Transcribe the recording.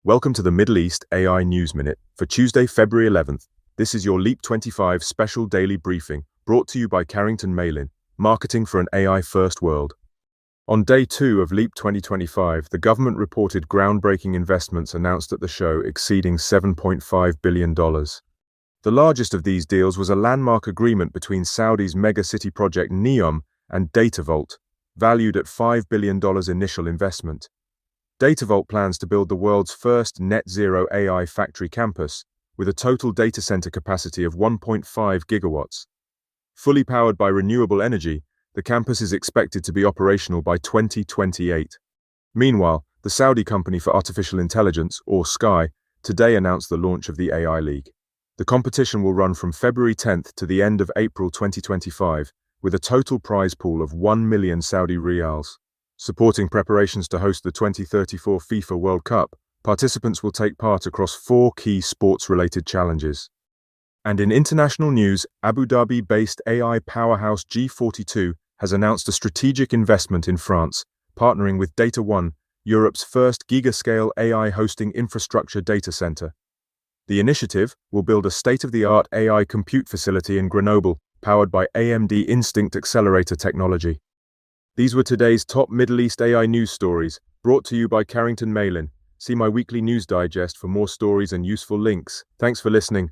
Welcome to the Middle East AI News Minute for Tuesday, February 11th. This is your 𝘕𝘰𝘪 special daily briefing brought to you by Carrington Malin, marketing for an AI-first world. On day 2 of LEAP 2025, the government reported groundbreaking investments announced at the show exceeding $7.5 billion. The largest of these deals was a landmark agreement between Saudi's mega-city project NEOM and DataVolt, valued at $5 billion initial investment. DataVolt plans to build the world's first net-zero AI factory campus, with a total data center capacity of 1.5 gigawatts. Fully powered by renewable energy, the campus is expected to be operational by 2028. Meanwhile, the Saudi Company for Artificial Intelligence, or SCAI, today announced the launch of the AI League. The competition will run from February 10th to the end of April 2025, with a total prize pool of 1 million Saudi riyals. Supporting preparations to host the 2034 FIFA World Cup, participants will take part across 4 key sports-related challenges. And in international news, Abu Dhabi-based AI powerhouse G42 has announced a strategic investment in France, partnering with DataOne, Europe's first gigascale AI hosting infrastructure data center. The initiative will build a state-of-the-art AI compute facility in Grenoble, powered by AMD Instinct accelerator technology. These were today's top Middle East AI news stories, brought to you by Carrington Malin. See my weekly news digest for more stories and useful links. Thanks for listening.